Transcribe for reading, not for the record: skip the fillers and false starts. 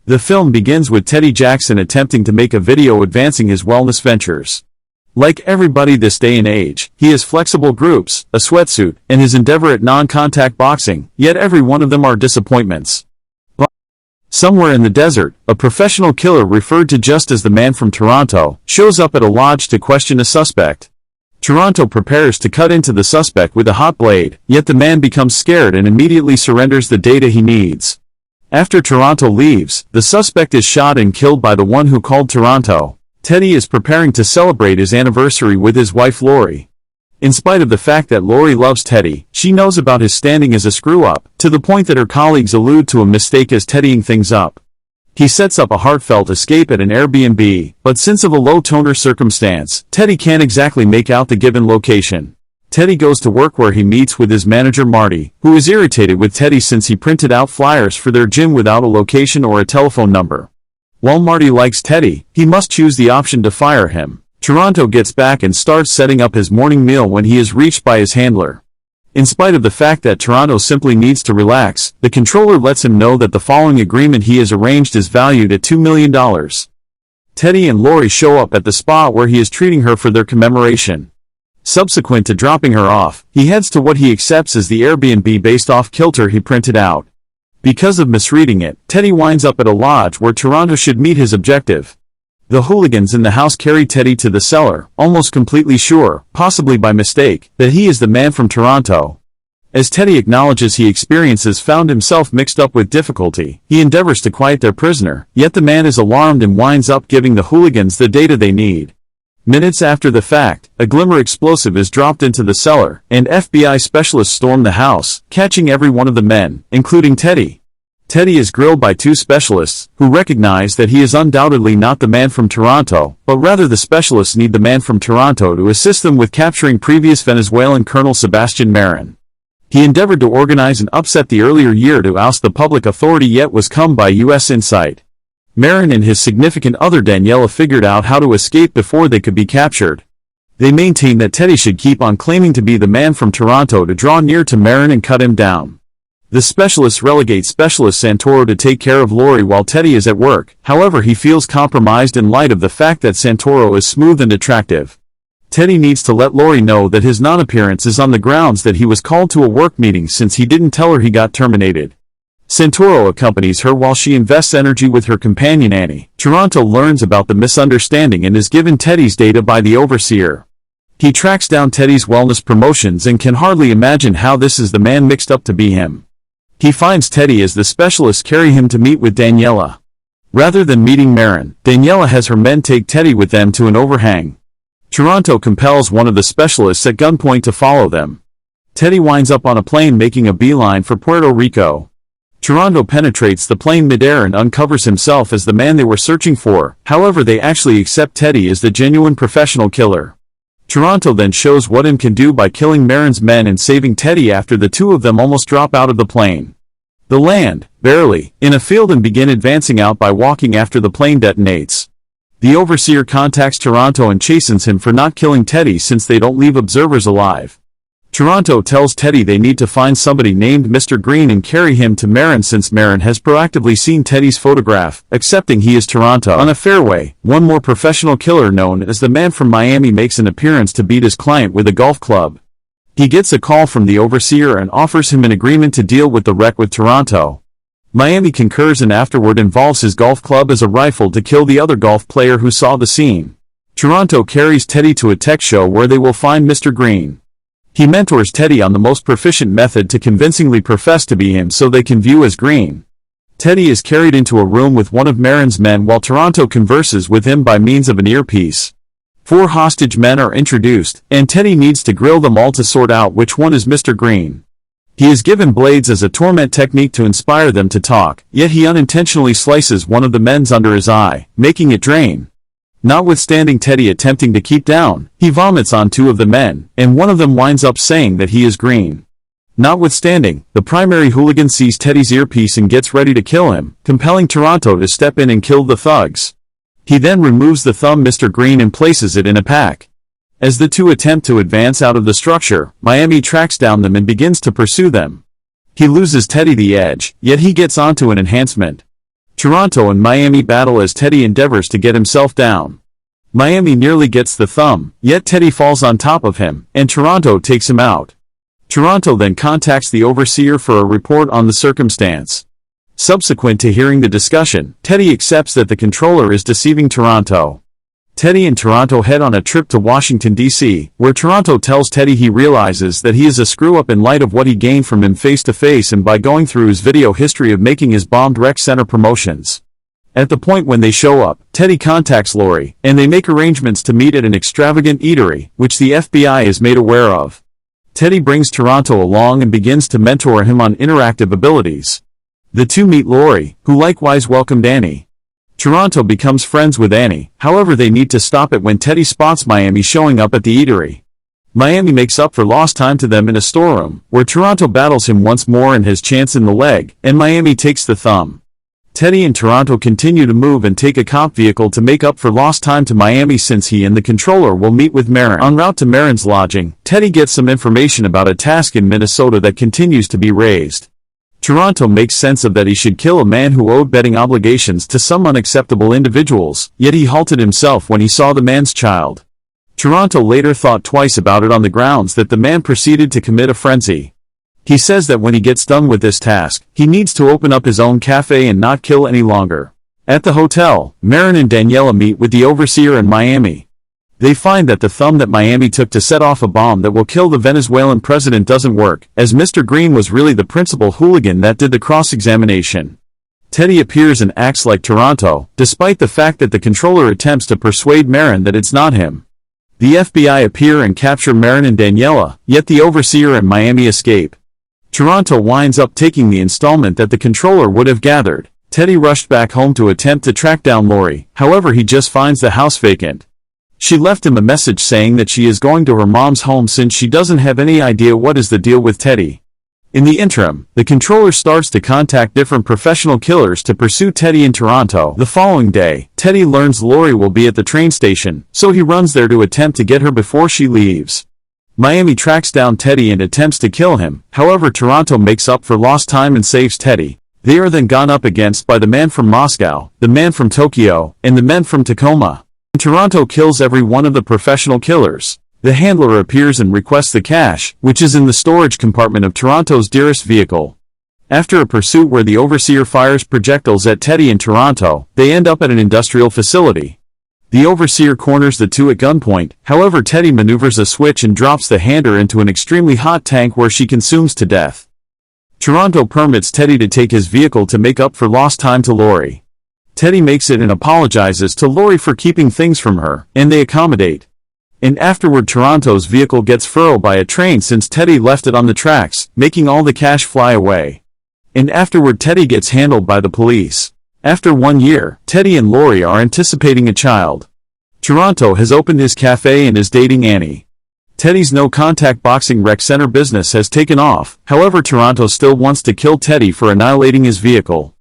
The film begins with Teddy Jackson attempting to make a video advancing his wellness ventures. Like everybody this day and age, he has flexible groups, a sweatsuit, and his endeavor at non-contact boxing, yet every one of them are disappointments. Somewhere in the desert, a professional killer referred to just as the Man from Toronto shows up at a lodge to question a suspect. Toronto prepares to cut into the suspect with a hot blade, yet the man becomes scared and immediately surrenders the data he needs. After Toronto leaves, the suspect is shot and killed by the one who called Toronto. Teddy is preparing to celebrate his anniversary with his wife Lori. In spite of the fact that Lori loves Teddy, she knows about his standing as a screw-up, to the point that her colleagues allude to a mistake as Teddying things up. He sets up a heartfelt escape at an Airbnb, but since of a low-toner circumstance, Teddy can't exactly make out the given location. Teddy goes to work where he meets with his manager Marty, who is irritated with Teddy since he printed out flyers for their gym without a location or a telephone number. While Marty likes Teddy, he must choose the option to fire him. Toronto gets back and starts setting up his morning meal when he is reached by his handler. In spite of the fact that Toronto simply needs to relax, the controller lets him know that the following agreement he has arranged is valued at $2 million. Teddy and Lori show up at the spot where he is treating her for their commemoration. Subsequent to dropping her off, he heads to what he accepts as the Airbnb based off kilter he printed out. Because of misreading it, Teddy winds up at a lodge where Toronto should meet his objective. The hooligans in the house carry Teddy to the cellar, almost completely sure, possibly by mistake, that he is the Man from Toronto. As Teddy acknowledges he experiences found himself mixed up with difficulty, he endeavors to quiet their prisoner, yet the man is alarmed and winds up giving the hooligans the data they need. Minutes after the fact, a glimmer explosive is dropped into the cellar, and FBI specialists storm the house, catching every one of the men, including Teddy. Teddy is grilled by two specialists, who recognize that he is undoubtedly not the Man from Toronto, but rather the specialists need the Man from Toronto to assist them with capturing previous Venezuelan Colonel Sebastian Marin. He endeavored to organize an upset the earlier year to oust the public authority yet was come by U.S. insight. Marin and his significant other Daniela figured out how to escape before they could be captured. They maintain that Teddy should keep on claiming to be the Man from Toronto to draw near to Marin and cut him down. The specialists relegate Specialist Santoro to take care of Lori while Teddy is at work, however he feels compromised in light of the fact that Santoro is smooth and attractive. Teddy needs to let Lori know that his non-appearance is on the grounds that he was called to a work meeting since he didn't tell her he got terminated. Santoro accompanies her while she invests energy with her companion Annie. Toronto learns about the misunderstanding and is given Teddy's data by the overseer. He tracks down Teddy's wellness promotions and can hardly imagine how this is the man mixed up to be him. He finds Teddy as the specialists carry him to meet with Daniela. Rather than meeting Marin, Daniela has her men take Teddy with them to an overhang. Toronto compels one of the specialists at gunpoint to follow them. Teddy winds up on a plane making a beeline for Puerto Rico. Toronto penetrates the plane midair and uncovers himself as the man they were searching for, however they actually accept Teddy as the genuine professional killer. Toronto then shows what him can do by killing Marin's men and saving Teddy after the two of them almost drop out of the plane. They land, barely, in a field and begin advancing out by walking after the plane detonates. The overseer contacts Toronto and chastens him for not killing Teddy since they don't leave observers alive. Toronto tells Teddy they need to find somebody named Mr. Green and carry him to Marin since Marin has proactively seen Teddy's photograph, accepting he is Toronto. On a fairway, one more professional killer known as the Man from Miami makes an appearance to beat his client with a golf club. He gets a call from the overseer and offers him an agreement to deal with the wreck with Toronto. Miami concurs and afterward involves his golf club as a rifle to kill the other golf player who saw the scene. Toronto carries Teddy to a tech show where they will find Mr. Green. He mentors Teddy on the most proficient method to convincingly profess to be him so they can view as Green. Teddy is carried into a room with one of Marin's men while Toronto converses with him by means of an earpiece. 4 hostage men are introduced, and Teddy needs to grill them all to sort out which one is Mr. Green. He is given blades as a torment technique to inspire them to talk, yet he unintentionally slices one of the men's under his eye, making it drain. Notwithstanding Teddy attempting to keep down, he vomits on 2 of the men, and one of them winds up saying that he is Green. Notwithstanding, the primary hooligan sees Teddy's earpiece and gets ready to kill him, compelling Toronto to step in and kill the thugs. He then removes the thumb Mr. Green and places it in a pack. As the 2 attempt to advance out of the structure, Miami tracks down them and begins to pursue them. He loses Teddy the edge, yet he gets onto an enhancement. Toronto and Miami battle as Teddy endeavors to get himself down. Miami nearly gets the thumb, yet Teddy falls on top of him, and Toronto takes him out. Toronto then contacts the overseer for a report on the circumstance. Subsequent to hearing the discussion, Teddy accepts that the controller is deceiving Toronto. Teddy and Toronto head on a trip to Washington, D.C., where Toronto tells Teddy he realizes that he is a screw-up in light of what he gained from him face-to-face and by going through his video history of making his bombed rec center promotions. At the point when they show up, Teddy contacts Lori, and they make arrangements to meet at an extravagant eatery, which the FBI is made aware of. Teddy brings Toronto along and begins to mentor him on interactive abilities. The two meet Lori, who likewise welcomed Annie. Toronto becomes friends with Annie, however they need to stop it when Teddy spots Miami showing up at the eatery. Miami makes up for lost time to them in a storeroom, where Toronto battles him once more and has chance in the leg, and Miami takes the thumb. Teddy and Toronto continue to move and take a cop vehicle to make up for lost time to Miami since he and the controller will meet with Marin. En route to Marin's lodging, Teddy gets some information about a task in Minnesota that continues to be raised. Toronto makes sense of that he should kill a man who owed betting obligations to some unacceptable individuals, yet he halted himself when he saw the man's child. Toronto later thought twice about it on the grounds that the man proceeded to commit a frenzy. He says that when he gets done with this task, he needs to open up his own cafe and not kill any longer. At the hotel, Marin and Daniela meet with the overseer in Miami. They find that the thumb that Miami took to set off a bomb that will kill the Venezuelan president doesn't work, as Mr. Green was really the principal hooligan that did the cross-examination. Teddy appears and acts like Toronto, despite the fact that the controller attempts to persuade Marin that it's not him. The FBI appear and capture Marin and Daniela, yet the overseer and Miami escape. Toronto winds up taking the installment that the controller would have gathered. Teddy rushed back home to attempt to track down Lori, however he just finds the house vacant. She left him a message saying that she is going to her mom's home since she doesn't have any idea what is the deal with Teddy. In the interim, the controller starts to contact different professional killers to pursue Teddy in Toronto. The following day, Teddy learns Lori will be at the train station, so he runs there to attempt to get her before she leaves. Miami tracks down Teddy and attempts to kill him, however Toronto makes up for lost time and saves Teddy. They are then gone up against by the man from Moscow, the man from Tokyo, and the men from Tacoma. Toronto kills every one of the professional killers. The handler appears and requests the cash, which is in the storage compartment of Toronto's Dearest vehicle. After a pursuit where the overseer fires projectiles at Teddy and Toronto, they end up at an industrial facility. The overseer corners the two at gunpoint, however Teddy maneuvers a switch and drops the handler into an extremely hot tank where she consumes to death. Toronto permits Teddy to take his vehicle to make up for lost time to Lori. Teddy makes it and apologizes to Lori for keeping things from her, and they accommodate. And afterward Toronto's vehicle gets furrowed by a train since Teddy left it on the tracks, making all the cash fly away. And afterward Teddy gets handled by the police. After 1 year, Teddy and Lori are anticipating a child. Toronto has opened his cafe and is dating Annie. Teddy's no-contact boxing rec center business has taken off, however Toronto still wants to kill Teddy for annihilating his vehicle.